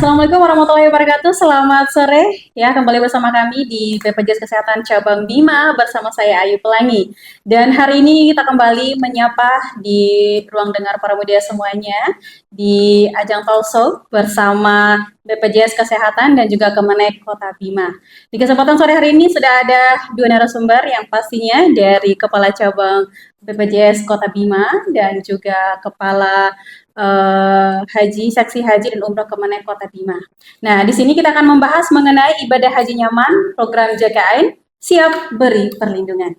Assalamualaikum warahmatullahi wabarakatuh. Selamat sore ya, kembali bersama kami di BPJS Kesehatan Cabang Bima bersama saya Ayu Pelangi. Dan hari ini kita kembali menyapa di ruang dengar para muda semuanya di ajang talkshow bersama BPJS Kesehatan dan juga Kemenek Kota Bima. Di kesempatan sore hari ini sudah ada dua narasumber yang pastinya dari Kepala Cabang BPJS Kota Bima dan juga Kepala Haji, Seksi Haji dan Umroh Kemenek Kota Bima. Nah, di sini kita akan membahas mengenai ibadah haji nyaman, program JKN, siap beri perlindungan.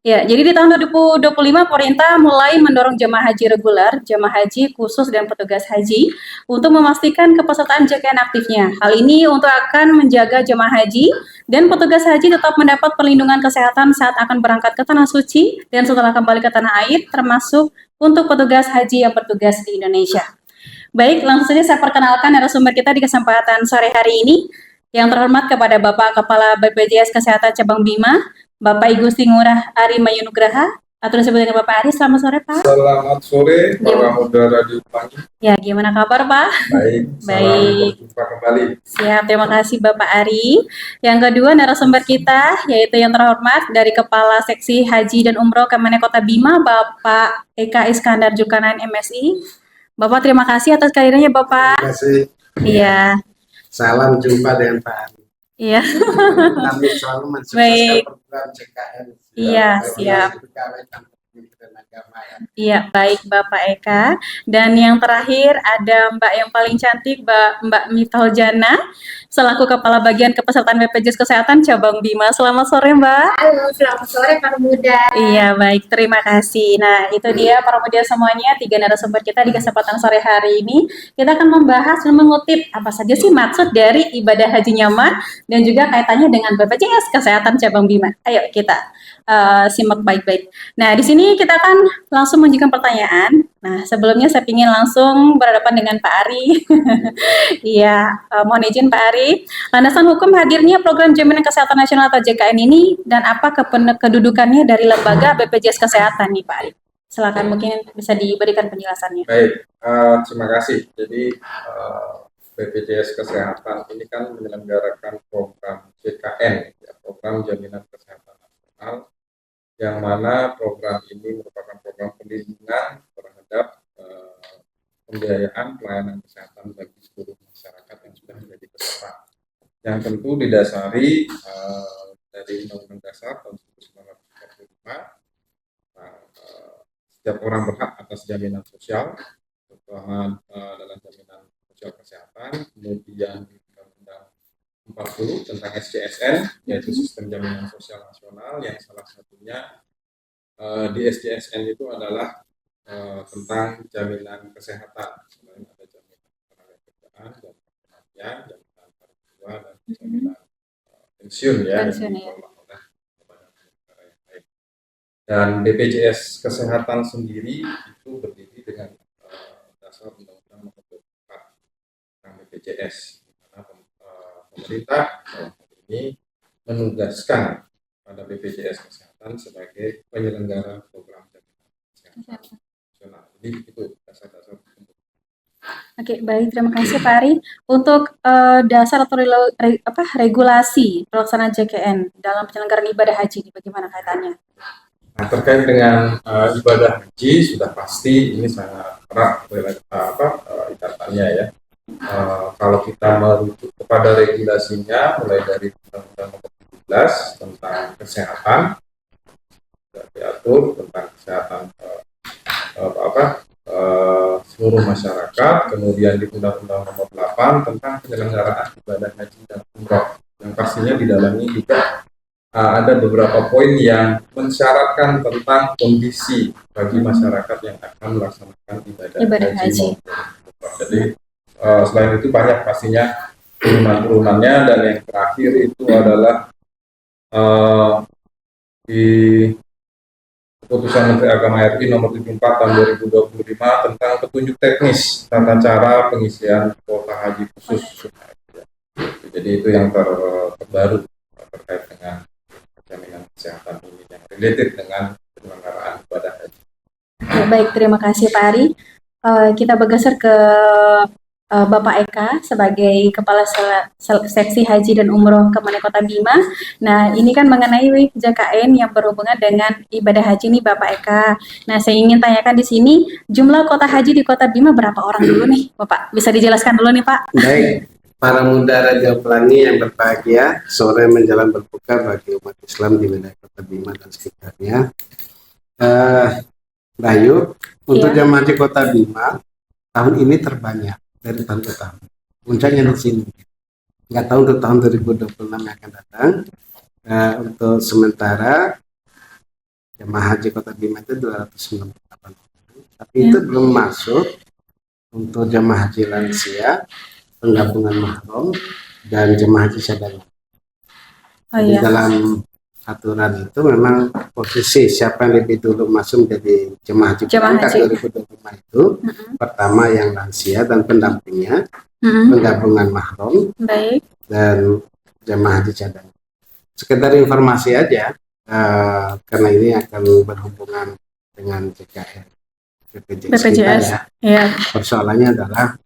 Ya, jadi di tahun 2025 pemerintah mulai mendorong jemaah haji reguler, jemaah haji khusus dan petugas haji untuk memastikan kepesertaan JKN aktifnya. Hal ini untuk akan menjaga jemaah haji dan petugas haji tetap mendapat perlindungan kesehatan saat akan berangkat ke tanah suci dan setelah kembali ke tanah air, termasuk untuk petugas haji yang bertugas di Indonesia. Baik, langsung saja saya perkenalkan narasumber kita di kesempatan sore hari ini. Yang terhormat kepada Bapak Kepala BPJS Kesehatan Cabang Bima, Bapak Igusti Ngurah Ari Mayunugraha, atau disebut dengan Bapak Ari. Selamat sore, Pak. Selamat sore, para muda Radio Pelangi. Ya, gimana kabar, Pak? Baik, Baik. Berjumpa kembali. Siap, terima kasih Bapak Ari. Yang kedua narasumber kita, yaitu yang terhormat dari Kepala Seksi Haji dan Umroh Kemenek Kota Bima, Bapak Eka Iskandar Julkarnain MSI. Bapak, terima kasih atas kehadirannya, Bapak. Terima kasih. Iya. Salam jumpa dengan Pak Ari. Iya. Kami selalu mensukseskan program JKN. Iya, siap. Iya, baik Bapak Eka. Dan yang terakhir ada Mbak yang paling cantik, Mbak Mithal Jana, selaku Kepala Bagian Kepesertaan BPJS Kesehatan Cabang Bima. Selamat sore, Mbak. Halo, selamat sore para muda. Iya, baik. Terima kasih. Nah, itu dia para muda semuanya, 3 narasumber kita di kesempatan sore hari ini. Kita akan membahas dan mengutip apa saja sih maksud dari ibadah haji nyaman dan juga kaitannya dengan BPJS Kesehatan Cabang Bima. Ayo kita simak baik-baik. Nah, di sini kita akan langsung mengajukan pertanyaan. Nah, sebelumnya saya ingin langsung berhadapan dengan Pak Ari. Iya, mohon izin Pak Ari. Landasan hukum hadirnya program Jaminan Kesehatan Nasional atau JKN ini dan apa kedudukannya dari lembaga BPJS Kesehatan nih Pak Ari? Silakan mungkin bisa diberikan penjelasannya. Baik, terima kasih. Jadi BPJS Kesehatan ini kan menyelenggarakan program JKN, ya, program Jaminan Kesehatan Nasional, yang mana program ini merupakan program perlindungan terhadap pembiayaan pelayanan kesehatan bagi seluruh masyarakat yang sudah menjadi peserta, yang tentu didasari dari Undang-Undang Dasar tahun 1945. Setiap orang berhak atas jaminan sosial, terutama dalam jaminan sosial kesehatan, kemudian Undang-Undang 40 tentang SJSN, yaitu Sistem Jaminan Sosial Nasional, yang salah satunya di SJSN itu adalah tentang jaminan kesehatan. Selain ada jaminan ketenagakerjaan, jaminan kematian, jaminan hari tua, dan jaminan pensiun ya. Dan BPJS Kesehatan sendiri itu berdiri dengan dasar Undang-Undang Nomor 24 tentang BPJS, di mana pemerintah dalam hal ini menugaskan pada BPJS Kesehatan sebagai penyelenggara program jaminan kesehatan nasional. Jadi itu dasar-dasar. Oke, baik, terima kasih Pak Ari. Untuk dasar atau regulasi pelaksanaan JKN dalam penyelenggaraan ibadah haji, bagaimana kaitannya? Nah, terkait dengan ibadah haji sudah pasti ini sangat erat ikatannya ya. Kalau kita merujuk kepada regulasinya, mulai dari Undang-Undang Nomor 17 tentang kesehatan, diatur tentang kesehatan seluruh masyarakat, kemudian di Undang-Undang Nomor 8 tentang penyelenggaraan ibadah haji dan umroh, yang pastinya di dalamnya juga ada beberapa poin yang mensyaratkan tentang kondisi bagi masyarakat yang akan melaksanakan ibadah haji. Jadi selain itu banyak pastinya turunan-turunannya, dan yang terakhir itu adalah di Keputusan Menteri Agama RI Nomor 74 Tahun 2025 tentang petunjuk teknis tata cara pengisian kuota haji khusus. Jadi itu yang terbaru terkait dengan jaminan kesehatan ini yang related dengan penyelenggaraan ibadah haji. Ya, baik, terima kasih Pak Ari. Kita bergeser ke Bapak Eka sebagai Kepala Seksi Haji dan Umroh Kementerian Kota Bima. Nah, ini kan mengenai JKN yang berhubungan dengan ibadah haji nih Bapak Eka. Nah, saya ingin tanyakan di sini, jumlah kota haji di Kota Bima berapa orang dulu nih, Bapak? Bisa dijelaskan dulu nih, Pak? Baik, para muda Raja Pelangi yang berbahagia, sore menjelang berbuka bagi umat Islam di wilayah Kota Bima dan sekitarnya. Bayu, untuk Iya. jemaah haji Kota Bima tahun ini terbanyak dari tahun ke tahun. Puncaknya di sini. Nggak tahu untuk tahun 2026 yang akan datang. Untuk sementara jemaah haji Kota Bima itu 298 orang. Tapi itu belum masuk untuk jemaah haji lansia, penggabungan mahram, dan jemaah haji cadangan. Oh Di iya. dalam aturan itu memang posisi siapa yang lebih dulu masuk menjadi jemaah haji Jemaah berangkat haji. 2025 itu pertama yang lansia dan pendampingnya, Mm-mm. penggabungan mahram, Baik. dan jemaah haji cadangan. Sekedar informasi aja, karena ini akan berhubungan dengan JKN BPJS kita BPJS. ya. Iya. Persoalannya adalah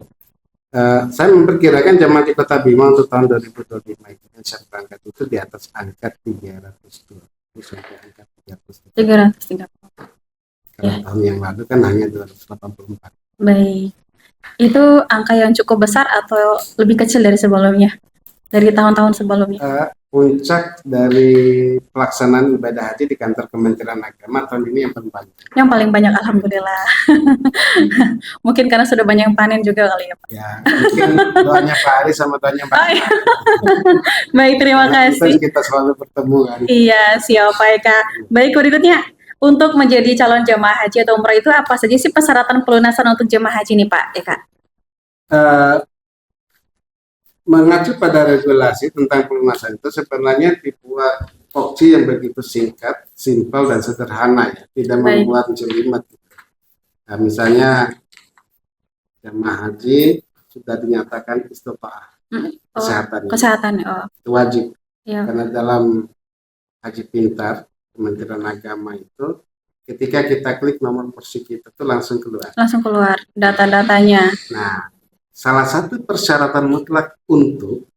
saya memperkirakan jemaah di Kota Bima untuk tahun 2025 itu yang saya berangkat itu di atas angka 320 sampai angka 300. 330. Karena tahun yang lalu kan hanya 284. Baik. Itu angka yang cukup besar atau lebih kecil dari sebelumnya? Dari tahun-tahun sebelumnya? Puncak dari pelaksanaan ibadah haji di kantor Kementerian Agama tahun ini yang paling banyak. Yang paling banyak, alhamdulillah. Mungkin karena sudah banyak yang panen juga kali ya, Pak. Ya, mungkin doanya Pak Ari sama doanya Pak Oh, iya. Baik, terima kasih. Kita selalu bertemu kan. Iya, siap Pak Eka. Baik, berikutnya. Untuk menjadi calon jemaah haji atau umroh itu apa saja sih persyaratan pelunasan untuk jemaah haji nih Pak Eka? Mengacu pada regulasi tentang pelunasan itu sebenarnya dibuat opsi yang begitu singkat, simpel dan sederhana ya, tidak Baik. membuat jelimet. Nah, misalnya jemaah haji sudah dinyatakan istita'ah kesehatan, Kesehatan, oh. itu wajib. Ya. Karena dalam Haji Pintar Kementerian Agama itu ketika kita klik nomor porsi kita itu langsung keluar Data-datanya. Nah, salah satu persyaratan mutlak untuk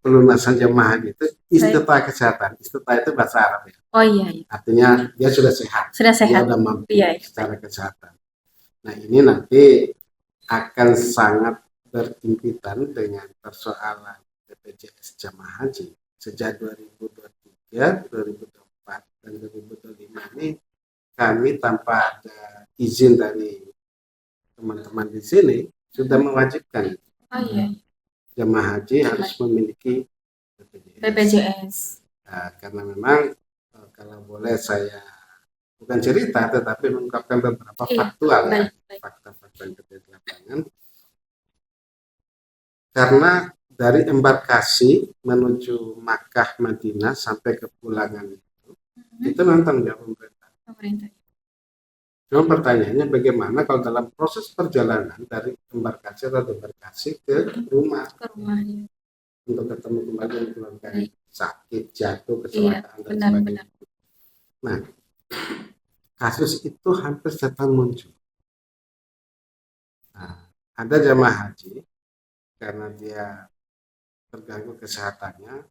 pelunasan jemaah haji itu istita'ah kesehatan. Istita'ah itu bahasa Arab ya. Oh iya. Artinya dia sudah sehat. Sudah sehat. Dia sudah mampu Iya. secara kesehatan. Nah, ini nanti akan sangat berhimpitan dengan persoalan BPJS jemaah haji sejak 2023, 2024 dan 2025 ini kami tanpa ada izin dari teman-teman di sini sudah mewajibkan jemaah haji harus memiliki BPJS. Nah, karena memang kalau boleh saya bukan cerita tetapi mengungkapkan beberapa faktual ya, fakta-fakta yang terjadi di lapangan. Karena dari embarkasi menuju Makkah Madinah sampai ke pulangan itu memang tanggung jawab pemerintah. Cuma pertanyaannya bagaimana kalau dalam proses perjalanan dari embarkasi atau embarkasi ke rumah, untuk ketemu kembali dengan keluarga sakit, jatuh, kecelakaan dan sebagainya. Nah, kasus itu hampir setiap tahun muncul. Nah, ada jemaah haji karena dia terganggu kesehatannya,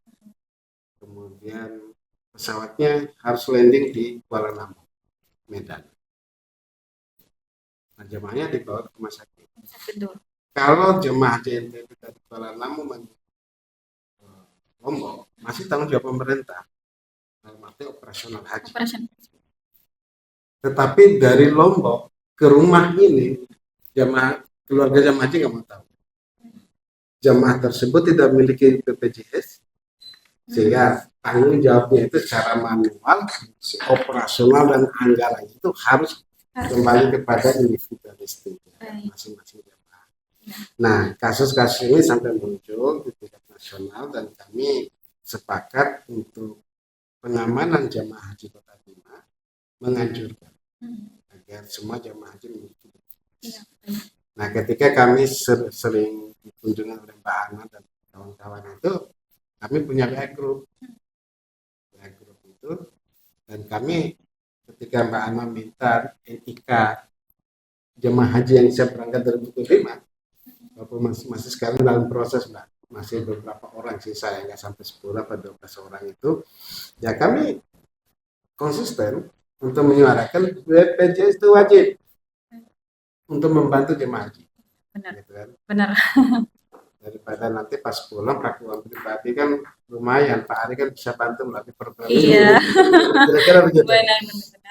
kemudian pesawatnya harus landing di Kuala Namu, Medan. Nah, jemaahnya dibawa ke rumah sakit. Kalau jemaah haji dari Kuala Namu menuju Lombok, masih tanggung jawab pemerintah dalam arti operasional haji. Tetapi dari Lombok ke rumah ini, keluarga jemaah haji nggak mau tahu. Jemaah tersebut tidak memiliki BPJS, sehingga tanggung jawabnya itu secara manual, operasional dan anggaran itu harus kembali kepada individualistik masing-masing jemaah. Nah, kasus-kasus ini sampai muncul di tingkat nasional dan kami sepakat untuk pengamanan jemaah haji Kota Bima menganjurkan agar semua jemaah haji memiliki BPJS. Nah, ketika kami sering dikunjungi oleh Mbak Ana dan kawan-kawan itu, kami punya WA group itu, dan kami ketika Mbak Ana minta NIK jemaah haji yang siap berangkat 2025, walaupun masih sekarang dalam proses, Mbak. Masih beberapa orang sih, saya nggak sampai 10 atau 12 orang itu. Ya kami konsisten untuk menyuarakan BPJS itu wajib untuk membantu jemaah haji. Benar. Gitu kan. Benar. Daripada nanti pas pulang pakai uang pribadi kan lumayan, Pak Ari kan bisa bantu melalui program Iya. kira-kira begitu. Benar.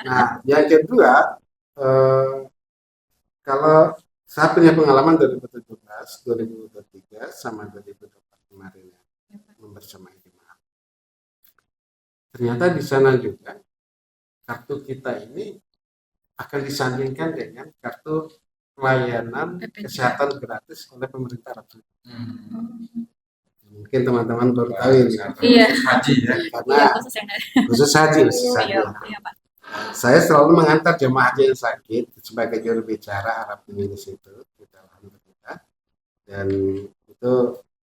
Nah, yang kedua, kalau saya punya pengalaman 2017, 2023 sama 2024 kemarin ya, membersamai jemaah. Ternyata di sana juga kartu kita ini akan disandingkan dengan kartu pelayanan kesehatan gratis oleh pemerintah Arab Saudi. Mungkin teman-teman baru tahu ini. Iya. Haji ya. Karena Iya, khusus yang ada. khusus haji. Iya, iya, Pak. Saya selalu mengantar jemaah haji yang sakit sebagai juru bicara Arab di situ, kita alhamdulillah. Dan itu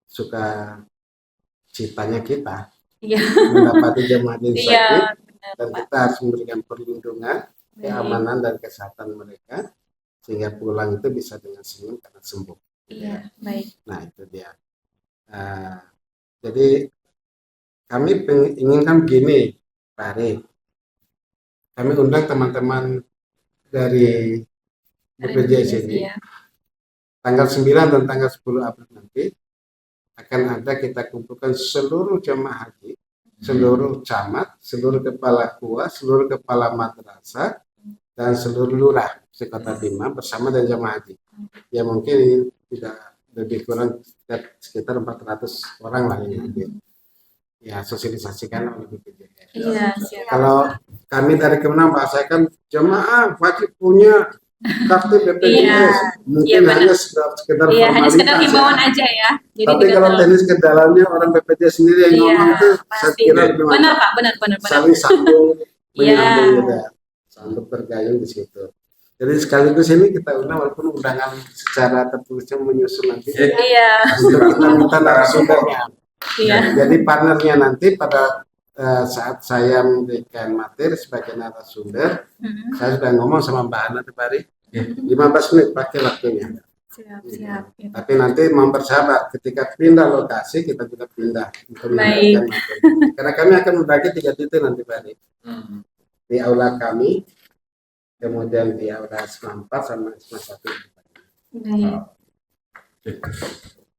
suka citanya kita Iya. mendapati jemaah haji yang Iya, sakit, benar, dan Pak. kita harus memberikan perlindungan, keamanan dan kesehatan mereka sehingga pulang itu bisa dengan senyum karena sembuh. Iya, baik. Nah itu dia. Jadi kami inginkan begini, Pak Ari. Kami undang teman-teman dari BPJS ini. Iya. Tanggal 9 dan tanggal 10 April nanti akan ada kita kumpulkan seluruh jemaah haji, seluruh camat, seluruh kepala KUA, seluruh kepala madrasah, dan seluruh lurah sekota Bima bersama dengan jemaah haji. Ya mungkin ini tidak lebih kurang sekitar 400 orang lah yang hadir. Ya sosialisasikan oleh BPJS. Iya, siap. Kalau kami dari Kemenang bahasakan jemaah wajib punya kartu BPJS. Iya, Mungkin iya, benar. hanya sekedar Iya, hanya sekedar formalitas. himbauan aja ya. Jadi Tapi tidak kalau terlalu- teknis ke dalamnya orang BPJS sendiri yang Iya, ngomong itu saya pasti. kira lebih Benar, Pak, benar. saling sambung Iya. menyambung ya, sambung bergayung di situ. Jadi sekaligus ini kita undang walaupun undangan secara tertulisnya menyusul nanti Iya, untuk kita minta narasumbernya. iya. Jadi partnernya nanti pada saat saya memberikan materi sebagai narasumber, Mm-mm. saya sudah ngomong sama Mbak Ana Tebari, Ya. 15 menit pakai waktunya. Siap, siap. Gitu. Tapi nanti mempersahabat ketika pindah lokasi kita juga pindah untuk Baik. memberikan materi. Karena kami akan membagi 3 titik nanti Pak Ari. Di aula kami, kemudian di aula SMA 4 sama SMA 1. Baik.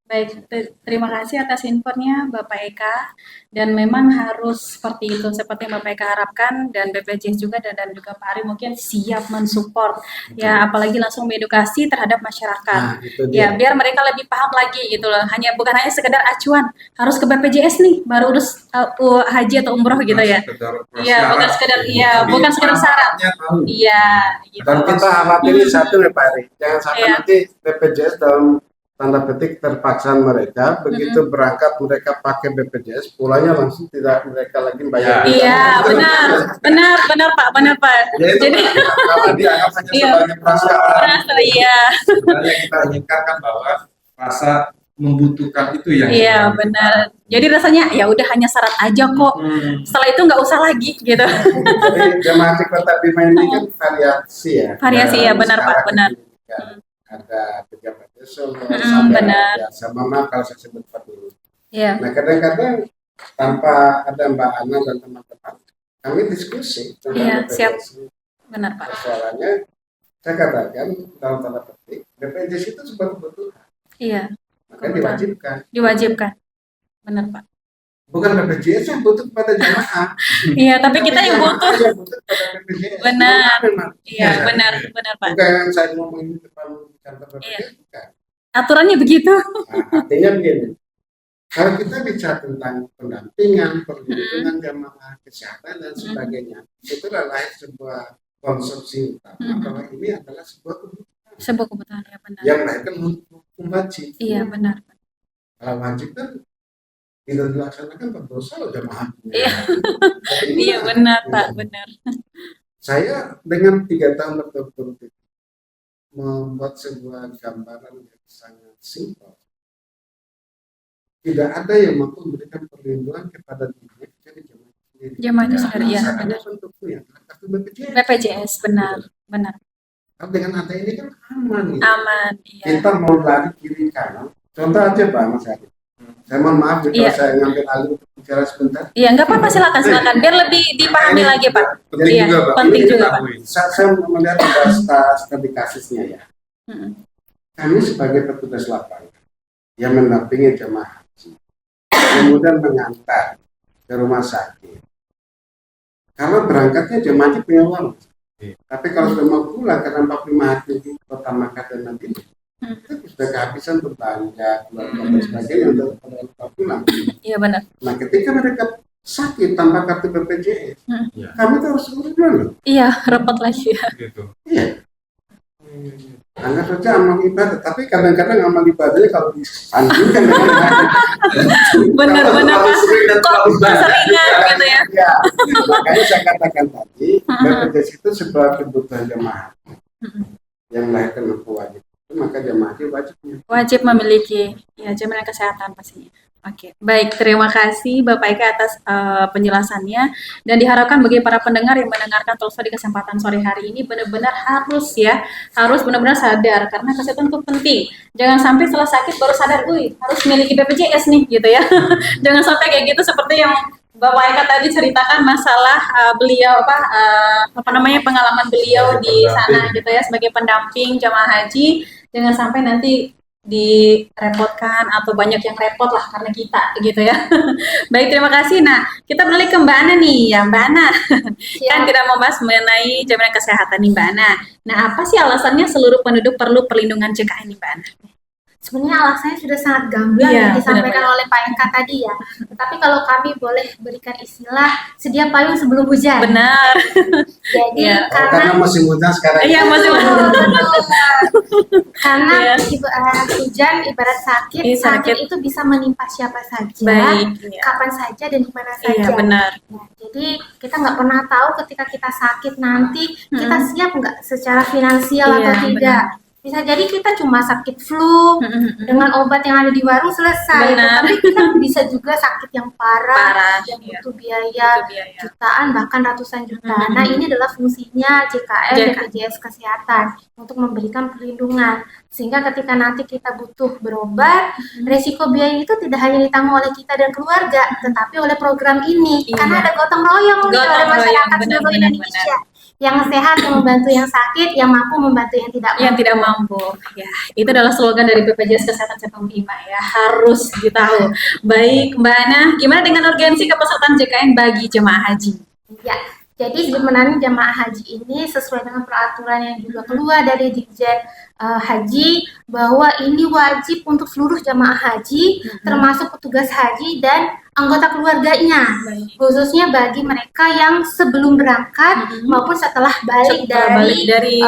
Baik, terima kasih atas infonya Bapak Eka. Dan memang harus seperti itu, seperti yang Bapak Eka harapkan, dan BPJS juga dan juga Pak Ari mungkin siap mensupport. Ya, apalagi langsung mengedukasi terhadap masyarakat. Nah, itu Ya, dia. biar mereka lebih paham lagi gitu loh. Bukan hanya sekedar acuan, harus ke BPJS nih baru urus haji atau umroh gitu ya. Iya, bukan sekedar bukan sekedar syarat. Iya, gitu. Dan kita khawatir satu ya Pak Ari, jangan sampai Iya. nanti BPJS dalam tanda petik terpaksaan mereka begitu berangkat mereka pakai BPJS pulangnya langsung tidak mereka lagi bayar. Iya, benar Pak. Ya itu Jadi karena dianggap hanya Iya. sebagai prasyarat. merasa iya. Sebenarnya kita inginkan kan bahwa rasa membutuhkan itu yang Iya, benar. Jadi rasanya ya udah hanya syarat aja kok. Setelah itu nggak usah lagi gitu. Jadi jemaah haji kota Bima ini kan variasi ya. Variasi, ya, benar, Pak, Skala benar. kependidikan. Ada pejabat Solo, benar. ya, sama maaf kalau saya sebut Pak dulu. Iya. Nah kadang-kadang tanpa ada Mbak Ana dan teman-teman, kami diskusi Iya, tentang siap. BPJS. Benar, Pak. Persoalannya, saya katakan dalam tanda petik, BPJS itu sebuah kebutuhan, Iya, maka Kebutuhan. diwajibkan. diwajibkan. Benar, Pak. Bukan BPJS yang butuh kepada jamaah, Iya, tapi kita yang jamaah butuh. yang butuh kepada BPJS. Benar. Memang. Iya, benar Pak. Bukan yang saya ngomong di depan kantor BPJS, bukan. Aturannya begitu. Nah, artinya begini, kalau kita bicara tentang pendampingan, perlindungan jamaah, kesehatan dan sebagainya, itu adalah sebuah konsepsi utama bahwa ini adalah sebuah kebutuhan Sebuah kebutuhan ya benar. yang melahirkan hukum wajib. Iya, benar. Kalau wajib kan tidak dilaksanakan berdosa loh jamaah. Iya. Tapi Iya, benar, Pak, benar. saya dengan 3 tahun berturut-turut membuat sebuah gambaran yang sangat simpel. Tidak ada yang mampu memberikan perlindungan kepada dirinya kecuali jamaah sendiri. Jamaah itu sendiri, iya, Salah benar. bentuknya adalah kartu BPJS. BPJS, benar. Kalau dengan AT ini kan aman gitu. Aman, iya. Kita mau lari kiri kanan. Contoh aja Pak Mas Adi. Saya mohon maaf kalau Iya. saya ngambil alih untuk bicara sebentar. Iya, nggak apa-apa, silakan. Biar lebih dipahami Ini lagi, Pak. Penting Iya, juga Pak. penting Ini juga, kita- Pak. Saya melihat ada studi kasusnya ya. Mm-mm. Kami sebagai petugas lapangan yang mendampingi jemaah haji, kemudian mengantar ke rumah sakit. Karena berangkatnya jemaah haji punya uang. Tapi kalau sudah mau pulang karena 45 hari di kota Makkah dan Madinah, itu sudah kehabisan untuk belanja, keluarga dan sebagainya untuk pulang. Iya, benar. Nah, ketika mereka sakit tanpa kartu BPJS, kami tuh harus urus dulu. Iya, repot lagi ya. Iya. Anggap saja amal ibadah, tapi kadang-kadang amal ibadahnya kalau disandingkan dengan Benar-benar, Pak. sering dan Kok terlalu banyak, seringan gitu ya? Ya, makanya saya katakan tadi, BPJS itu sebuah kebutuhan jemaah yang melahirkan hukum wajib. Maka jemaah haji wajibnya. Wajib memiliki ya jaminan kesehatan pastinya. Oke, baik, terima kasih Bapak Eka atas penjelasannya, dan diharapkan bagi para pendengar yang mendengarkan Talkshow di kesempatan sore hari ini benar-benar harus benar-benar sadar karena kesehatan itu penting. Jangan sampai setelah sakit baru sadar, harus memiliki BPJS nih gitu ya. Jangan sampai kayak gitu seperti yang Bapak Eka tadi ceritakan masalah beliau pengalaman beliau di sana gitu ya sebagai pendamping jamaah haji. Jangan sampai nanti direpotkan atau banyak yang repot lah karena kita gitu ya. Baik, terima kasih. Nah, kita beralih ke Mbak Ana nih ya, Mbak Ana. Kan kita membahas mengenai jaminan kesehatan nih Mbak Ana. Nah, apa sih alasannya seluruh penduduk perlu perlindungan JKN nih Mbak Ana? Sebenarnya alasannya sudah sangat gamblang Iya, yang disampaikan benar-benar. oleh Pak Eka tadi ya. Tetapi kalau kami boleh berikan istilah sedia payung sebelum hujan. Benar. Jadi Iya. Karena musim hujan sekarang. Iya, masih karena Iya. hujan ibarat sakit, Iya, sakit. sakit itu bisa menimpa siapa saja, Baik, iya. kapan saja dan di mana saja. Iya, benar. Nah, jadi kita nggak pernah tahu ketika kita sakit nanti kita siap nggak secara finansial Iya, atau tidak. Bisa jadi kita cuma sakit flu dengan obat yang ada di warung selesai. Benar. Tapi kita bisa juga sakit yang parah, yang iya. butuh biaya Butuh biaya. jutaan bahkan ratusan juta. Nah, ini adalah fungsinya JKN dan BPJS Kesehatan untuk memberikan perlindungan. Sehingga ketika nanti kita butuh berobat, resiko biaya itu tidak hanya ditanggung oleh kita dan keluarga, tetapi oleh program ini. Iya. Karena ada gotong royong Gotong oleh masyarakat royong, seluruh benar, Indonesia. Yang sehat yang membantu yang sakit, yang mampu membantu yang tidak mampu. Yang tidak mampu. Ya, itu adalah slogan dari BPJS Kesehatan Cabang Bima ya, harus ditahu. Baik, Mbak Ana, gimana dengan urgensi kepesertaan JKN bagi jemaah haji? Ya, jadi sebenarnya jemaah haji ini sesuai dengan peraturan yang juga keluar dari Dirjen Haji bahwa ini wajib untuk seluruh jemaah haji, termasuk petugas haji dan anggota keluarganya, khususnya bagi mereka yang sebelum berangkat maupun setelah balik dari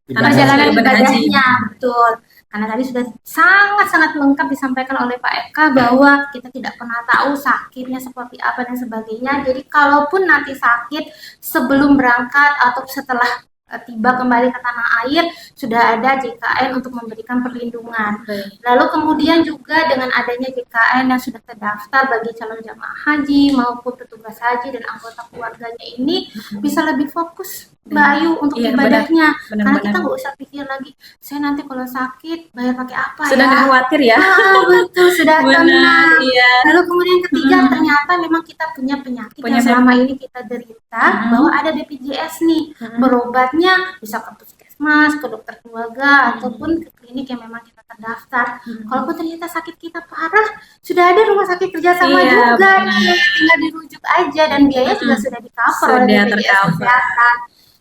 perjalanan ibadahnya, betul. Karena tadi sudah sangat-sangat lengkap disampaikan oleh Pak Eka bahwa kita tidak pernah tahu sakitnya seperti apa dan sebagainya. Jadi kalaupun nanti sakit sebelum berangkat atau setelah tiba kembali ke tanah air, sudah ada JKN untuk memberikan perlindungan. Lalu kemudian juga dengan adanya JKN yang sudah terdaftar bagi calon jamaah haji maupun petugas haji dan anggota keluarganya ini bisa lebih fokus Mbak Ayu untuk ibadahnya. Karena kita nggak usah pikir lagi, saya nanti kalau sakit bayar pakai apa Sudah nggak khawatir ya? Betul, sudah tenang. Iya. Lalu kemudian ketiga, ternyata memang kita punya penyakit yang selama ini kita derita, bahwa ada BPJS nih, berobatnya bisa ke puskesmas, ke dokter keluarga, ataupun ke klinik yang memang kita terdaftar. Kalaupun ternyata sakit kita parah, sudah ada rumah sakit kerjasama juga nih, tinggal dirujuk aja dan biaya juga sudah di-cover oleh BPJS Kesehatan.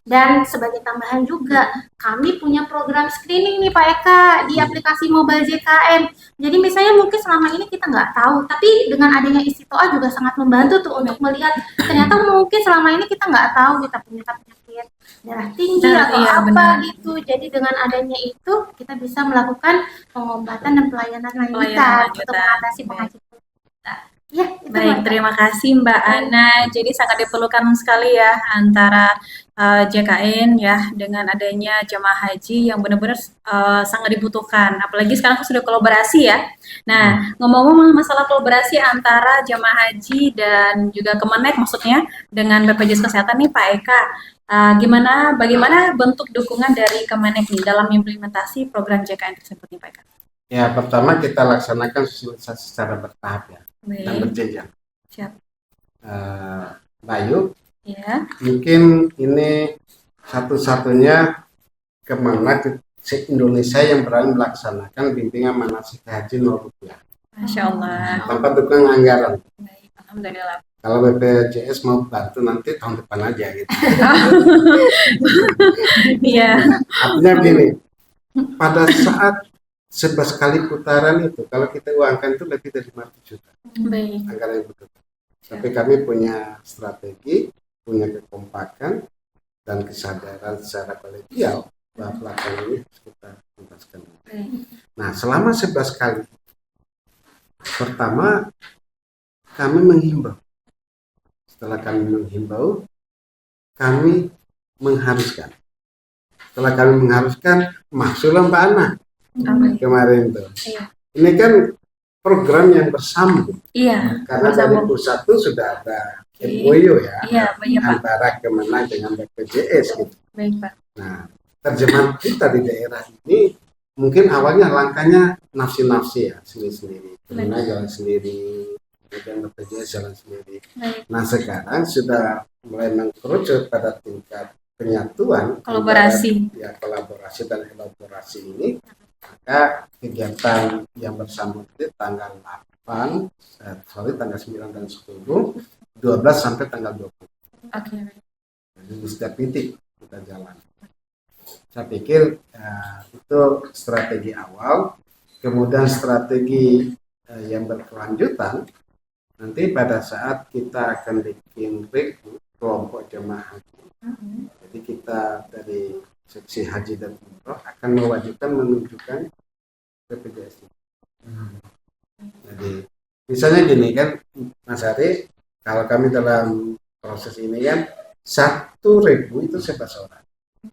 Dan sebagai tambahan juga, kami punya program screening nih Pak Eka di aplikasi mobile JKN. Jadi misalnya mungkin selama ini kita nggak tahu, tapi dengan adanya Istiqtoah juga sangat membantu tuh untuk melihat ternyata mungkin selama ini kita nggak tahu kita punya penyakit darah tinggi atau apa gitu. Jadi dengan adanya itu kita bisa melakukan pengobatan dan pelayanan lanjutan untuk mengatasi penyakit kita. Ya, itu Baik, Mbak. terima kasih Mbak Ana. Jadi sangat diperlukan sekali ya antara JKN ya dengan adanya jemaah haji yang benar-benar sangat dibutuhkan. Apalagi sekarang kan sudah kolaborasi ya. Nah, ngomong-ngomong masalah kolaborasi antara jemaah haji dan juga Kemenek maksudnya dengan BPJS Kesehatan nih Pak Eka. Bagaimana bentuk dukungan dari Kemenek nih dalam implementasi program JKN tersebut nih Pak Eka? Ya, pertama kita laksanakan sosialisasi secara bertahap ya dan Baik, berjenjang. siap. Bayu, Ya, mungkin ini satu-satunya Kemenak se-Indonesia yang berani melaksanakan bimbingan manasik haji 0 rupiah Masya Allah. tanpa dukungan anggaran. Baik, alhamdulillah. Kalau BPJS mau bantu nanti tahun depan aja gitu. Iya, Artinya begini, pada saat 11 kali putaran itu, kalau kita uangkan itu lebih dari 500 juta baik. anggaran yang betul. Tapi kami punya strategi, punya kekompakan, dan kesadaran secara kolegial bahwa pelaksanaan ini harus kita tuntaskan. Baik. Nah, selama 11 kali, pertama kami menghimbau. Setelah kami menghimbau, kami mengharuskan. Setelah kami mengharuskan, masuklah Mbak Ana Amin. kemarin tuh. Iya. Ini kan program yang bersambung. Iya, Karena dari bersambung. pusat itu sudah ada MOU ya, Iya, banyak Pak. antara Kemenang dengan BPJS gitu. Baik Pak. Nah, terjemahan kita di daerah ini mungkin awalnya langkahnya nafsi-nafsi ya, sendiri-sendiri. Kemenang jalan sendiri, kemudian BPJS jalan sendiri. Baik. Nah, sekarang sudah mulai mengkerucut pada tingkat penyatuan, Kolaborasi. antara, ya, kolaborasi dan elaborasi ini. Maka kegiatan yang bersambung itu tanggal 9 dan 10, 12 sampai tanggal 20. Oke. Jadi di setiap titik kita jalan. Saya pikir itu strategi awal. Kemudian strategi yang berkelanjutan, nanti pada saat kita akan bikin kelompok jemaah haji. Jadi kita dari seksi haji dan umroh akan mewajibkan menunjukkan BPJS. Jadi misalnya gini kan Mas Ari, kalau kami dalam proses ini kan 1.000 itu 11 orang,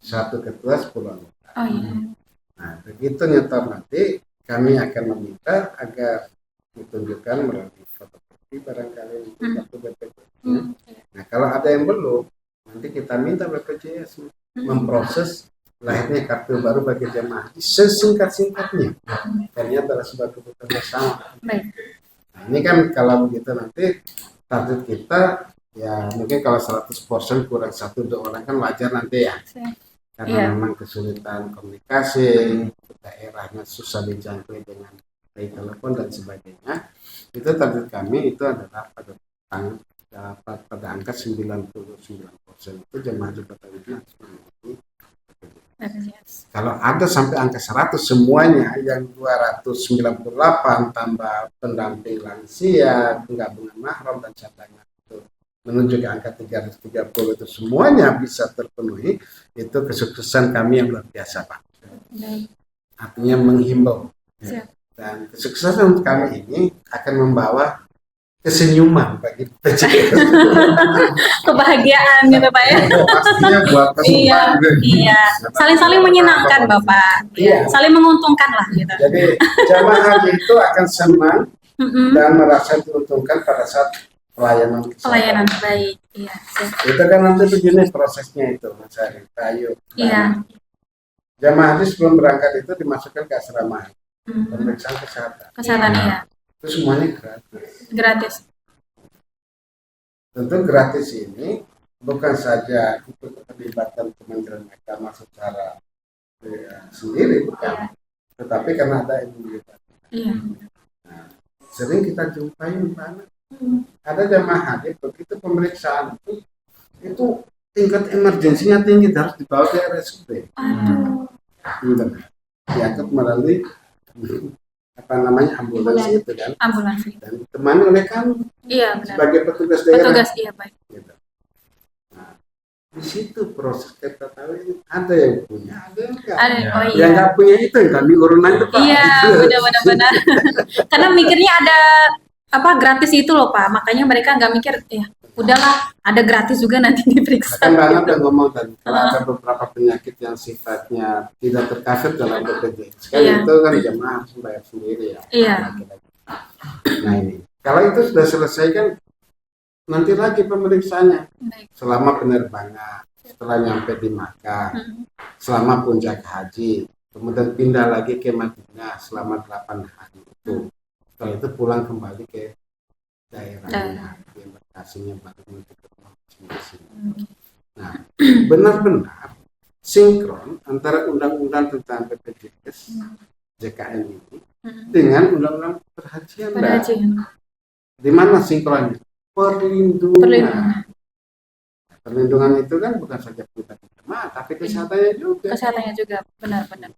1 ketua 10 anggota. Oh iya. Nah, begitu nyetor nanti kami akan meminta agar ditunjukkan melalui fotokopi barangkali kartu BPJS. Nah, kalau ada yang belum, nanti kita minta BPJS memproses lahirnya kartu baru bagi jemaah haji sesingkat-singkatnya. Karena adalah sebuah kebutuhan bersama. Baik. Nah, ini kan kalau begitu nanti target kita ya mungkin kalau 100% kurang 1-2 orang kan wajar nanti ya. Karena Iya. memang kesulitan komunikasi, daerahnya susah dijangkau dengan baik telepon dan sebagainya. Itu target kami itu adalah pada angka 99% itu jemaah haji kota Wisma harus memiliki BPJS. Kalau ada sampai angka 100 semuanya yang 298 tambah pendamping lansia, penggabungan mahram dan cadangan itu menunjuk angka 330 itu semuanya bisa terpenuhi, itu kesuksesan kami yang luar biasa Pak. Baik. Artinya menghimbau. Siap. Dan kesuksesan kami ini akan membawa kesenyuman bagi BPJS. Kebahagiaan gitu Pak ya. Pastinya buat Iya, peserta. iya. Saling-saling menyenangkan Bapak. Iya. Saling menguntungkan lah gitu. Jadi jamaah haji itu akan senang Mm-mm. dan merasa diuntungkan pada saat pelayanan kesehatan. Pelayanan baik. Iya. Siap. Itu kan nanti begini prosesnya itu Mas Ari, Ayu. Iya. Jamaah haji sebelum berangkat itu dimasukkan ke asrama Mm. pemeriksaan kesehatan. Kesehatan iya. Itu semuanya gratis. Gratis. Tentu gratis ini bukan saja untuk keterlibatan Kementerian Agama secara sendiri, bukan. Tetapi karena ada imunitas. Iya. Sering kita jumpai mana ada jamaah haji begitu pemeriksaan itu tingkat emergensinya tinggi, harus dibawa ke RSUD. Aduh. Diangkut melalui ambulans itu kan, Ambulans. dan ditemani oleh kami Iya benar. sebagai petugas daerah. Petugas iya baik. Gitu. Nah, di situ proses kita tahu ini ada yang punya, ada yang enggak. Ada. Oh Yang iya. nggak punya itu yang kami urunan itu Pak. Iya, benar-benar. Karena mikirnya ada gratis itu loh Pak. Makanya mereka nggak mikir, ya udahlah ada gratis juga nanti diperiksa. Kan banyak yang ngomong tadi, kalau ada beberapa penyakit yang sifatnya tidak tercover dalam BPJS, kan Iya. itu kan jemaah harus bayar sendiri ya. Iya. Nah ini, kalau itu sudah selesai kan nanti lagi pemeriksaannya Baik. selama penerbangan, setelah nyampe di Makkah, selama puncak haji, kemudian pindah lagi ke Madinah selama 8 hari itu. Setelah itu pulang kembali ke daerahnya, di lokasinya baru menuju ke rumah masing-masing. Nah, benar-benar sinkron antara undang-undang tentang BPJS JKN ini dengan undang-undang perhajian. Pada haji. Di mana sinkronnya? Perlindungan. Perlindungan itu kan bukan saja pribadi jemaah, tapi kesehatannya juga. Kesehatannya juga benar-benar.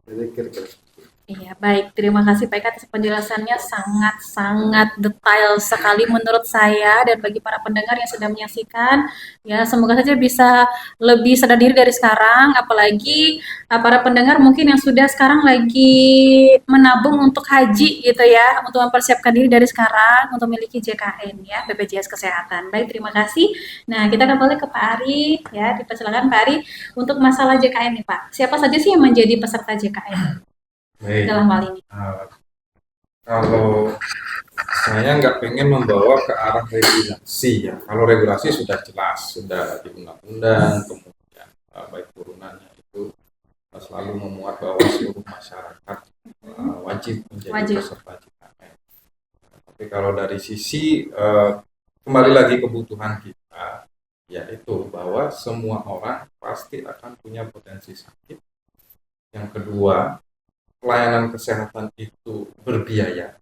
Jadi kira-kira seperti itu. Iya, baik. Terima kasih Pak Eka atas penjelasannya sangat-sangat detail sekali menurut saya dan bagi para pendengar yang sedang menyaksikan. Ya, semoga saja bisa lebih sadar diri dari sekarang, apalagi para pendengar mungkin yang sudah sekarang lagi menabung untuk haji gitu ya, untuk mempersiapkan diri dari sekarang untuk memiliki JKN ya, BPJS Kesehatan. Baik, terima kasih. Nah, kita kembali ke Pak Ari ya, dipersilakan Pak Ari untuk masalah JKN nih Pak. Siapa saja sih yang menjadi peserta JKN? Baik. Dalam hal ini. Kalau saya nggak pengen membawa ke arah regulasi ya. Kalau regulasi sudah jelas, sudah di undang-undang, kemudian baik turunannya itu selalu memuat bahwa seluruh masyarakat wajib menjadi peserta JKN. Tapi kalau dari sisi kembali lagi kebutuhan kita, yaitu bahwa semua orang pasti akan punya potensi sakit. Yang kedua, pelayanan kesehatan itu berbiaya.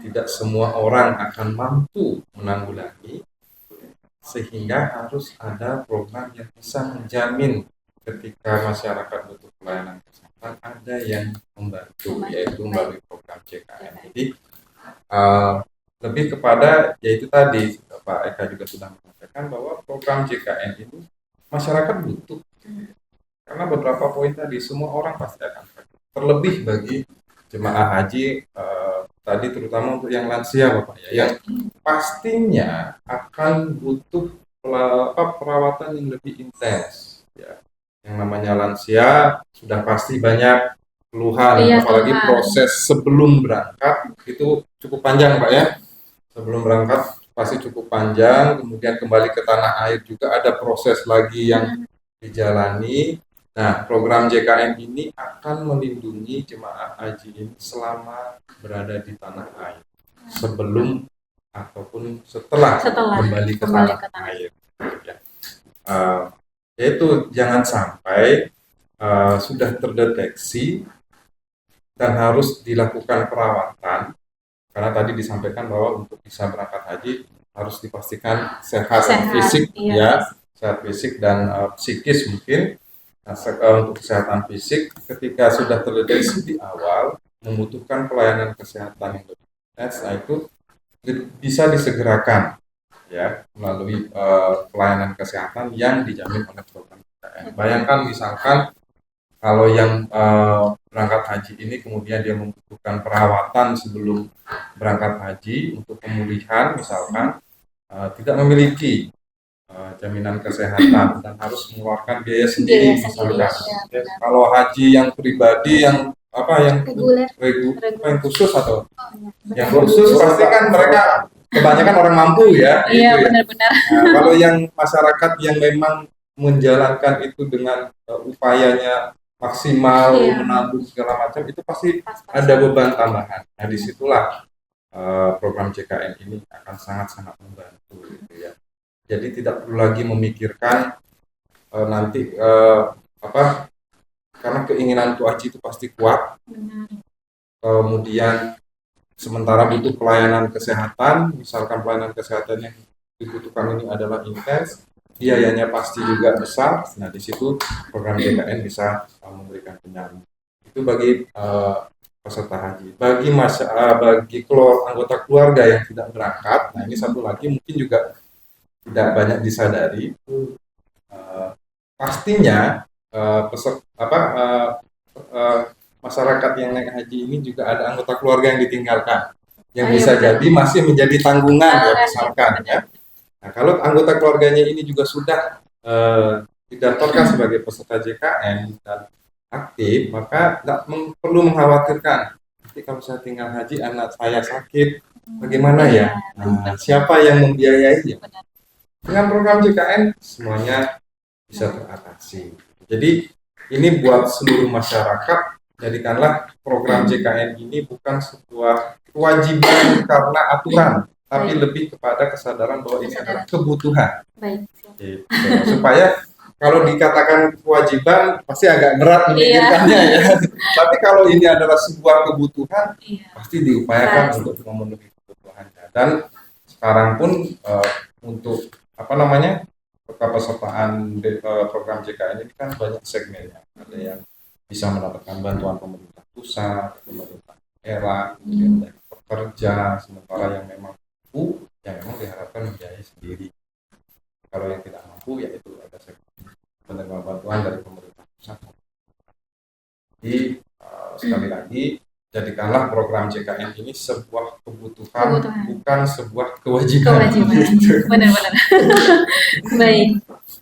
Tidak semua orang akan mampu menanggulangi, sehingga harus ada program yang bisa menjamin ketika masyarakat butuh pelayanan kesehatan ada yang membantu, yaitu melalui program JKN. Jadi lebih kepada yaitu tadi Pak Eka juga sudah mengatakan bahwa program JKN ini masyarakat butuh, karena beberapa poin tadi semua orang pasti akan pakai. Terlebih bagi jemaah haji tadi terutama untuk yang lansia Bapak ya, yang pastinya akan butuh perawatan yang lebih intens ya. Yang namanya lansia sudah pasti banyak keluhan, apalagi proses sebelum berangkat itu cukup panjang Pak ya. Sebelum berangkat pasti cukup panjang, kemudian kembali ke tanah air juga ada proses lagi yang dijalani. Nah, program JKN ini akan melindungi jemaah haji ini selama berada di tanah air, sebelum ataupun setelah kembali ke tanah air. Ya. Yaitu jangan sampai sudah terdeteksi dan harus dilakukan perawatan, karena tadi disampaikan bahwa untuk bisa berangkat haji harus dipastikan sehat fisik, ya, sehat fisik dan psikis mungkin. Nah, untuk kesehatan fisik, ketika sudah terdeteksi di awal membutuhkan pelayanan kesehatan yang lebih intens, nah itu bisa disegerakan ya melalui pelayanan kesehatan yang dijamin oleh program JKN. Bayangkan misalkan kalau yang berangkat haji ini kemudian dia membutuhkan perawatan sebelum berangkat haji untuk pemulihan misalkan, tidak memiliki jaminan kesehatan dan harus mengeluarkan biaya sendiri misalkan. Ya, kalau haji yang pribadi yang yang khusus atau yang khusus pasti kan mereka kebanyakan orang mampu ya. Iya benar-benar. Nah, kalau yang masyarakat yang memang menjalankan itu dengan upayanya maksimal, menabung segala macam, itu pasti ada beban tambahan. Nah disitulah program JKN ini akan sangat-sangat membantu gitu ya. Jadi tidak perlu lagi memikirkan nanti karena keinginan untuk haji itu pasti kuat. Kemudian sementara butuh pelayanan kesehatan, misalkan pelayanan kesehatan yang dibutuhkan ini adalah intens, biayanya pasti juga besar. Nah di situ program JKN bisa memberikan penyaring. Itu bagi peserta haji. Bagi anggota keluarga yang tidak berangkat, nah ini satu lagi mungkin juga tidak banyak disadari, pastinya masyarakat yang naik haji ini juga ada anggota keluarga yang ditinggalkan, yang Oh, iya, bisa benar. jadi masih menjadi tanggungan ya Tanggungan, misalkan ya, ya. Nah, kalau anggota keluarganya ini juga sudah didaftarkan sebagai peserta JKN dan aktif, maka tidak perlu mengkhawatirkan. Nanti kalau saya tinggal haji, anak saya sakit, bagaimana ya? Nah, siapa yang membiayainya? Benar. Dengan program JKN semuanya bisa teratasi. Jadi ini buat seluruh masyarakat, jadikanlah program JKN ini bukan sebuah kewajiban karena aturan, tapi Baik. lebih kepada kesadaran bahwa ini adalah kebutuhan. Baik. Gitu. Supaya kalau dikatakan kewajiban pasti agak berat memikirkannya ya. Tapi kalau ini adalah sebuah kebutuhan, Iya. pasti diupayakan Pasti. untuk memenuhi kebutuhannya. Dan sekarang pun untuk kepesertaan program JKN ini kan banyak segmennya. Ada yang bisa mendapatkan bantuan pemerintah pusat, pemerintah daerah, kemudian dari pekerja, sementara yang memang mampu, yang memang diharapkan membiayai sendiri. Kalau yang tidak mampu, yaitu ada segmen penerima bantuan dari pemerintah pusat. Jadi sekali lagi, jadikanlah program JKN ini sebuah kebutuhan. Bukan sebuah kewajiban. Kewajiban. Benar-benar. Baik.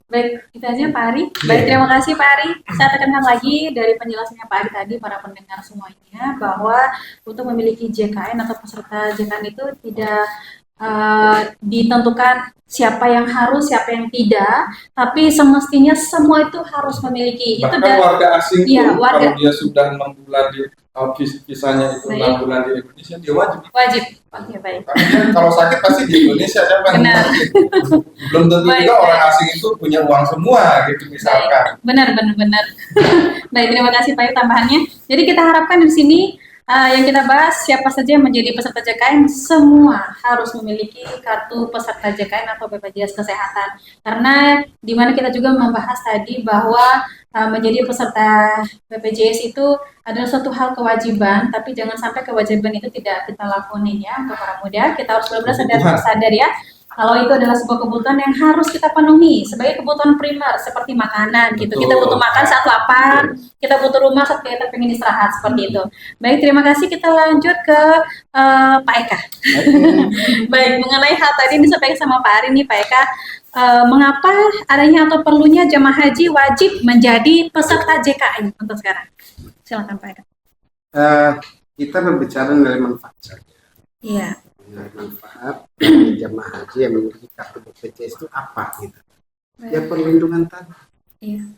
Baik, itu aja Pak Ari. Baik, terima kasih Pak Ari. Saya tekankan lagi dari penjelasannya Pak Ari tadi, para pendengar semuanya, bahwa untuk memiliki JKN atau peserta JKN itu tidak ditentukan siapa yang harus, siapa yang tidak, tapi semestinya semua itu harus memiliki. Bahkan itu warga asing ya, pun kalau dia sudah 6 bulan di visanya itu 6 bulan di Indonesia, dia wajib. Oke, baik. Karena kalau sakit pasti di Indonesia, siapa yang sakit? Belum tentu juga orang asing itu punya uang semua gitu misalkan. Benar. Baik, terima kasih Pak Ari tambahannya. Jadi kita harapkan di sini yang kita bahas, siapa saja yang menjadi peserta JKN, semua harus memiliki kartu peserta JKN atau BPJS Kesehatan. Karena di mana kita juga membahas tadi bahwa menjadi peserta BPJS itu adalah suatu hal kewajiban, tapi jangan sampai kewajiban itu tidak kita lakukan ya. Untuk para muda, kita harus benar-benar sadar ya, kalau itu adalah sebuah kebutuhan yang harus kita penuhi sebagai kebutuhan primer seperti makanan gitu. Kita butuh makan saat lapar, kita butuh rumah saat kita pengen istirahat, seperti itu. Baik, terima kasih. Kita lanjut ke Pak Eka. Baik, mengenai hal tadi yang disampaikan sama Pak Ari nih Pak Eka, mengapa adanya atau perlunya jemaah haji wajib menjadi peserta JKN untuk sekarang? Silakan Pak Eka. Kita berbicara mengenai manfaat saja. Iya. Manfaat dari jemaah haji yang memiliki kartu BPJS itu apa gitu? Ya perlindungan tadi. Iya.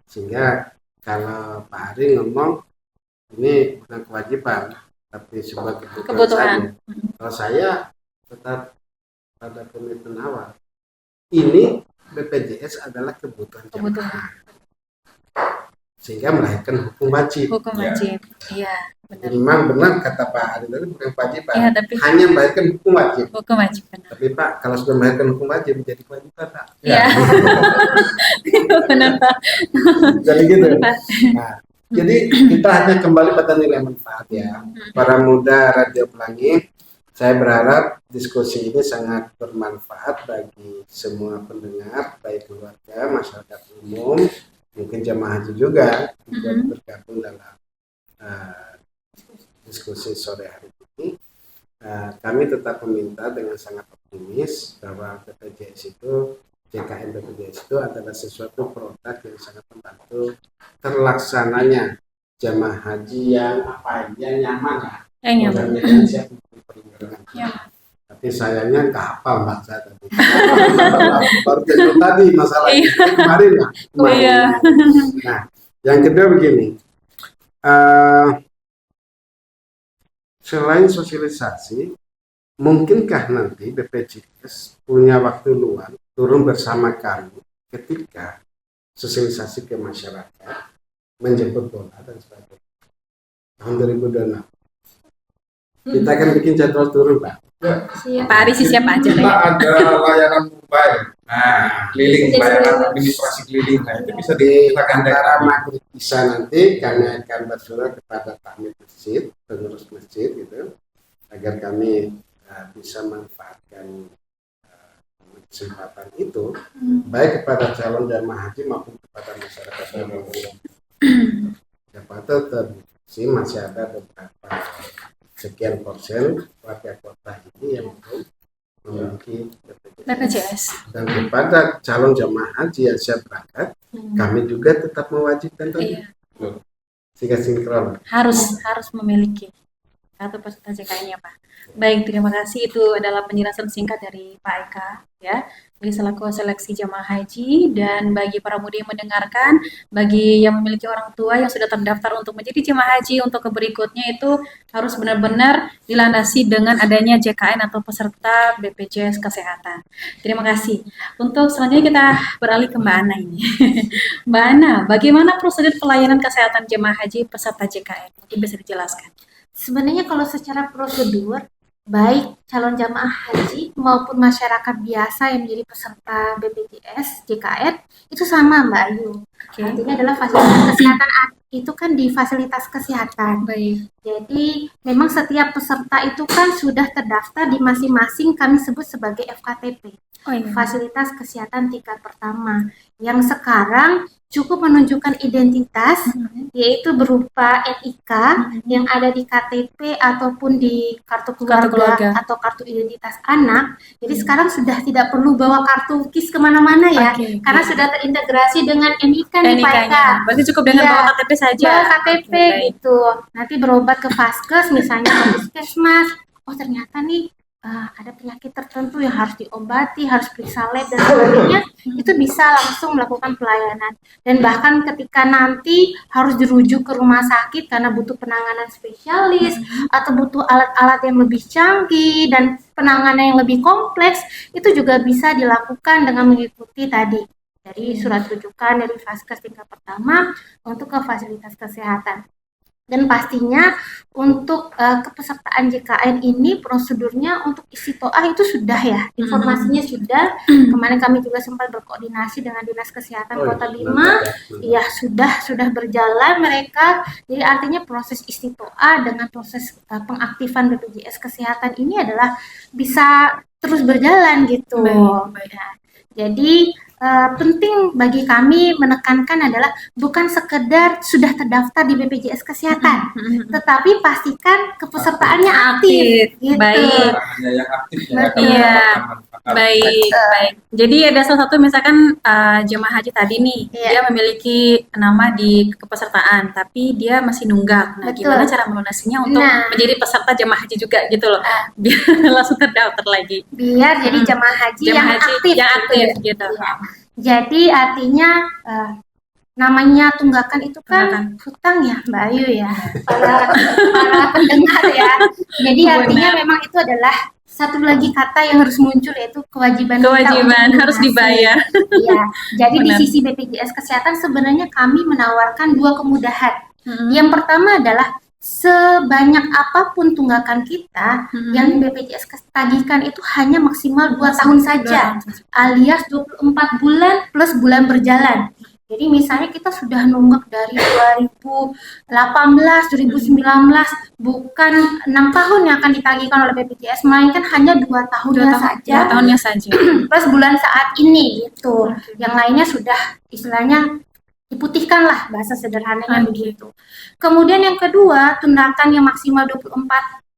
Sehingga kalau Pak Ari ngomong ini bukan kewajiban, tapi sebuah kebutuhan. Kalau saya tetap pada komitmen awal. Ini BPJS adalah kebutuhan jemaah. Sehingga melahirkan hukum wajib. Hukum wajib. Iya. Benar. Memang benar kata Pak Ari tadi bukan kewajiban, ya, tapi hanya melahirkan hukum wajib. Hukum wajib benar. Tapi Pak, kalau sudah melahirkan hukum wajib menjadi kewajiban Pak. Iya. Benar Pak. Jadi gitu. Nah, jadi kita hanya kembali pada nilai manfaat ya. Para muda Radio Pelangi, saya berharap diskusi ini sangat bermanfaat bagi semua pendengar, baik keluarga, masyarakat umum, mungkin jemaah haji juga bergabung dalam diskusi sore hari ini. Kami tetap meminta dengan sangat optimis bahwa BPJS itu, JKN BPJS itu adalah sesuatu produk yang sangat membantu terlaksananya jemaah haji yang nyaman ya. Tapi sayangnya nggak hafal Mbak saya tadi. Baru ketemu tadi masalah kemarin ya. Nah, yang kedua begini. Selain sosialisasi, mungkinkah nanti BPJS punya waktu luang turun bersama kami ketika sosialisasi ke masyarakat, menjemput bola dan sebagainya. Tahun 2026. Kita akan bikin jadwal turun, Pak. Pak Ari siap aja. Kita ada layanan mobile. Nah, keliling, layanan administrasi keliling. Nah, itu bisa di antara maghrib bisa nanti kami akan bersurat kepada takmir masjid, pengurus masjid gitu, agar kami bisa manfaatkan kesempatan itu baik kepada calon jemaah haji maupun kepada masyarakat umum. Siapa tahu terbukti masih ada beberapa sekian persen warga kota ini yang belum memiliki BPJS. BPJS. Dan kepada calon jamaah haji yang siap berangkat, kami juga tetap mewajibkan tadi. Iya. Sehingga sinkron. Harus memiliki kartu peserta JKN ya Pak. Baik, terima kasih. Itu adalah penjelasan singkat dari Pak Eka ya, bagi selaku seleksi jamaah haji, dan bagi para muda yang mendengarkan, bagi yang memiliki orang tua yang sudah terdaftar untuk menjadi jamaah haji untuk ke berikutnya itu harus benar-benar dilandasi dengan adanya JKN atau peserta BPJS Kesehatan. Terima kasih. Untuk selanjutnya kita beralih ke Mbak Ana ini. Mbak Ana, bagaimana prosedur pelayanan kesehatan jemaah haji peserta JKN? Mungkin bisa dijelaskan. Sebenarnya kalau secara prosedur, baik calon jamaah haji maupun masyarakat biasa yang menjadi peserta BPJS JKN itu sama Mbak Ayu. Oke. Artinya adalah fasilitas kesehatan itu kan di fasilitas kesehatan. Baik. Jadi memang setiap peserta itu kan sudah terdaftar di masing-masing kami sebut sebagai FKTP. Oh iya. Fasilitas kesehatan tingkat pertama, yang sekarang cukup menunjukkan identitas, yaitu berupa NIK yang ada di KTP ataupun di kartu keluarga atau kartu identitas anak. Jadi sekarang sudah tidak perlu bawa kartu KIS kemana-mana ya, Oke, karena sudah terintegrasi dengan NIK nih Pak Eka. NIK-nya. Berarti cukup dengan Iya. bawa KTP saja. Bawa KTP Oke, gitu. Nanti berobat ke Vaskes misalnya ke Puskesmas. Oh ternyata nih ada penyakit tertentu yang harus diobati, harus periksa lab dan sebagainya, itu bisa langsung melakukan pelayanan. Dan bahkan ketika nanti harus dirujuk ke rumah sakit karena butuh penanganan spesialis atau butuh alat-alat yang lebih canggih dan penanganan yang lebih kompleks, itu juga bisa dilakukan dengan mengikuti tadi dari surat rujukan dari Vaskes tingkat pertama untuk ke fasilitas kesehatan. Dan pastinya untuk kepesertaan JKN ini prosedurnya untuk isi toah itu sudah ya, informasinya sudah. Kemarin kami juga sempat berkoordinasi dengan Dinas Kesehatan Kota Bima. Iya, sudah berjalan mereka. Jadi artinya proses isi toah dengan proses pengaktifan BPJS Kesehatan ini adalah bisa terus berjalan gitu. Baik. Ya. Jadi penting bagi kami menekankan adalah bukan sekedar sudah terdaftar di BPJS Kesehatan, tetapi pastikan kepesertaannya aktif. Gitu. Baik. Hanya yang aktif yang akan Iya. mendapatkan manfaat. Baik. Jadi ada salah satu misalkan jemaah haji tadi nih, Iya. dia memiliki nama di kepesertaan, tapi dia masih nunggak. Nah, Betul. gimana cara melunasinya untuk Nah. menjadi peserta jemaah haji juga gitu loh, biar langsung terdaftar lagi. Biar jadi jemaah haji Jemaah yang haji aktif. yang aktif gitu. gitu. Iya. Jadi artinya namanya tunggakan itu kan Tunggakan. hutang ya Mbak Ayu ya, para pendengar ya. Jadi artinya memang itu adalah satu lagi kata yang harus muncul, yaitu kewajiban kita untuk Harus melunasi. dibayar. Iya. Jadi di Benar. sisi BPJS Kesehatan sebenarnya kami menawarkan dua kemudahan. Yang pertama adalah sebanyak apapun tunggakan kita yang BPJS tagihkan itu hanya maksimal 2 tahun saja, alias 24 bulan plus bulan berjalan. Jadi misalnya kita sudah nunggak dari 2018, 2019, bukan 6 tahun yang akan ditagihkan oleh BPJS, melainkan hanya 2 tahunnya saja, 2 tahunnya saja. plus bulan saat ini gitu. Yang lainnya sudah istilahnya diputihkan lah, bahasa sederhananya begitu. Kemudian yang kedua, tunggakan yang maksimal 24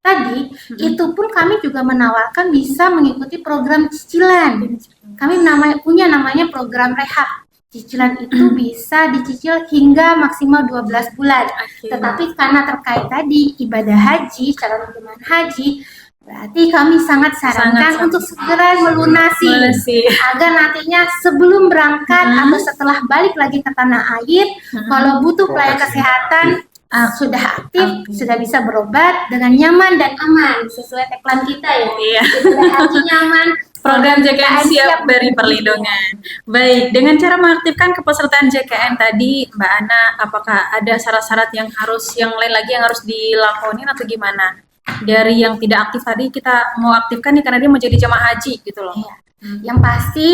tadi, itu pun kami juga menawarkan bisa mengikuti program cicilan. Kami punya namanya program rehab. Cicilan itu bisa dicicil hingga maksimal 12 bulan. Tetapi karena terkait tadi ibadah haji, calon jemaah haji, berarti kami sangat sarankan untuk segera melunasi agar nantinya sebelum berangkat atau setelah balik lagi ke tanah air, kalau butuh pelayanan kesehatan sudah aktif, sudah bisa berobat dengan nyaman dan aman sesuai tagline kita ya. Iya. Ibadah haji nyaman, Program JKN siap beri perlindungan. Baik, dengan cara mengaktifkan kepesertaan JKN tadi, Mbak Ana, apakah ada syarat-syarat yang lain lagi yang harus dilakonin atau gimana? Dari yang tidak aktif tadi kita mau aktifkan nih karena dia mau jadi jemaah haji gitu loh. Iya. Yang pasti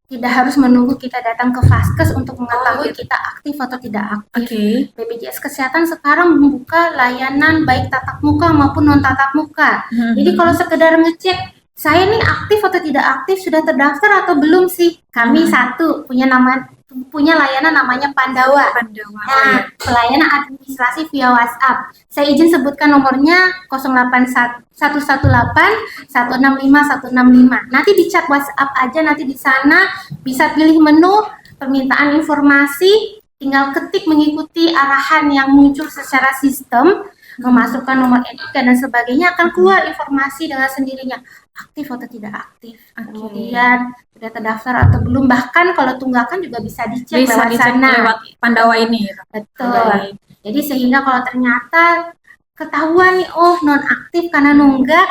tidak harus menunggu kita datang ke Vaskes untuk mengetahui kita aktif atau tidak aktif. BPJS Kesehatan sekarang membuka layanan baik tatap muka maupun non tatap muka. Jadi kalau sekedar ngecek saya nih aktif atau tidak aktif, sudah terdaftar atau belum sih? Kami satu punya nama punya layanan namanya Pandawa. Pandawa. Nah, pelayanan administrasi via WhatsApp. Saya izin sebutkan nomornya 081118165165. Nanti di chat WhatsApp aja, nanti di sana bisa pilih menu permintaan informasi, tinggal ketik mengikuti arahan yang muncul secara sistem, memasukkan nomor NIK dan sebagainya, akan keluar informasi dengan sendirinya aktif atau tidak aktif. Kemudian sudah terdaftar atau belum, bahkan kalau tunggakan juga bisa dicek Bisa lewat dicek sana. lewat Pandawa ini. Betul. Baik. Jadi sehingga kalau ternyata ketahuan nih, oh non aktif karena nunggak,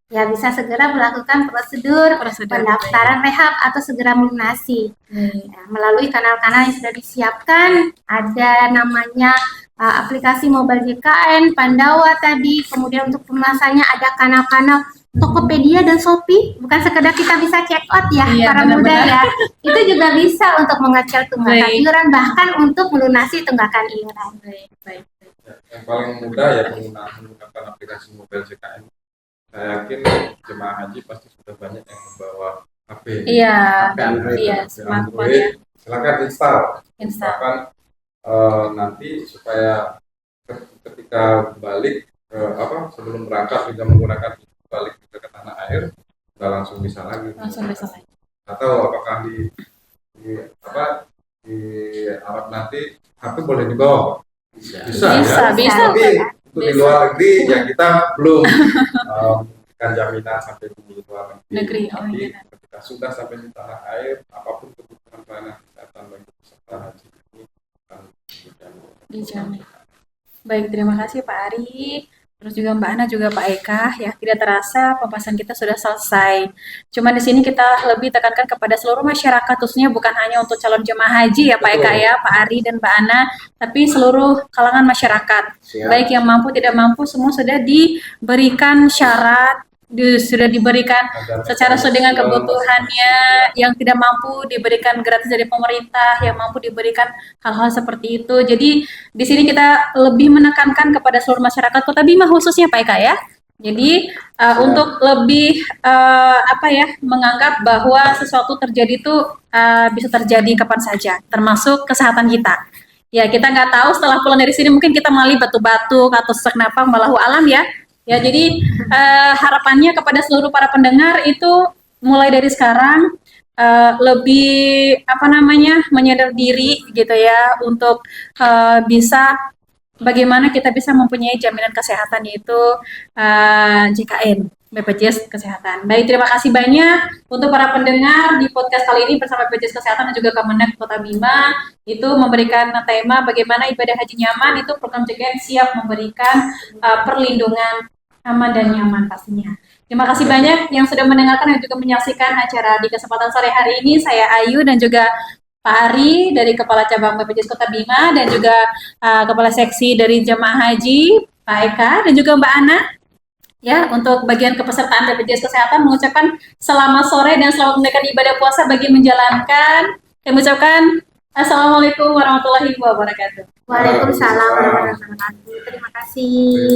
ya bisa segera melakukan prosedur pendaftaran rehab atau segera melunasi. Ya, melalui kanal-kanal yang sudah disiapkan, ada namanya aplikasi mobile JKN, Pandawa tadi, kemudian untuk pelunasannya ada kanal-kanal Tokopedia dan Shopee, bukan sekedar kita bisa check out ya, Iya, para benar-benar. muda ya, itu juga bisa untuk mengecil tunggakan Baik. iuran, bahkan untuk melunasi tunggakan iuran. Baik. Ya, yang paling mudah ya menggunakan aplikasi mobile JKN. Saya yakin jemaah haji pasti sudah banyak yang membawa HP. Iya. HP Android, Iya, HP smartphone Android. ya. Silakan install. Install. Bahkan nanti supaya ketika balik sebelum berangkat bisa menggunakan balik ke tanah air sudah langsung bisa lagi. Langsung bisa lagi. Atau apakah di Arab nanti HP boleh dibawa? Bisa, ya. Bisa. Tapi untuk di Bisa. luar negeri ya kita belum memberikan jaminan sampai di luar Negeri, oh Tapi iya. ketika sudah sampai di tanah air, apapun kebutuhan pelayanan kesehatan bagi peserta haji ini akan Dijamin. Baik, terima kasih Pak Ari. Terus juga Mbak Ana juga Pak Eka, ya tidak terasa pembahasan kita sudah selesai. Cuma di sini kita lebih tekankan kepada seluruh masyarakat, khususnya bukan hanya untuk calon jemaah haji ya Pak Eka ya, Pak Ari dan Mbak Ana, tapi seluruh kalangan masyarakat. Baik yang mampu tidak mampu semua sudah diberikan syarat, sudah diberikan secara sesuai dengan kebutuhannya, yang tidak mampu diberikan gratis dari pemerintah, yang mampu diberikan hal-hal seperti itu. Jadi di sini kita lebih menekankan kepada seluruh masyarakat Kota Bima khususnya Pak Eka ya. Jadi untuk lebih menganggap bahwa sesuatu terjadi itu bisa terjadi kapan saja, termasuk kesehatan kita. Ya kita nggak tahu setelah pulang dari sini mungkin kita malah batuk-batuk atau sesak napas, wallahu alam ya. Ya jadi harapannya kepada seluruh para pendengar itu mulai dari sekarang lebih menyadar diri gitu ya untuk bisa bagaimana kita bisa mempunyai jaminan kesehatan yaitu JKN BPJS Kesehatan. Baik, terima kasih banyak untuk para pendengar di podcast kali ini bersama BPJS Kesehatan dan juga Kemenag Kota Bima itu memberikan tema bagaimana ibadah haji nyaman, itu program JKN siap memberikan perlindungan aman dan nyaman pastinya. Terima kasih banyak yang sudah mendengarkan dan juga menyaksikan acara di kesempatan sore hari ini. Saya Ayu dan juga Pak Ari dari Kepala Cabang BPJS Kota Bima dan juga Kepala Seksi dari Jemaah Haji Pak Eka dan juga Mbak Ana. Ya, untuk bagian kepesertaan BPJS Kesehatan mengucapkan selamat sore dan selamat menunaikan ibadah puasa bagi menjalankan. Kami mengucapkan Assalamualaikum warahmatullahi wabarakatuh. Waalaikumsalam warahmatullahi wabarakatuh. Terima kasih.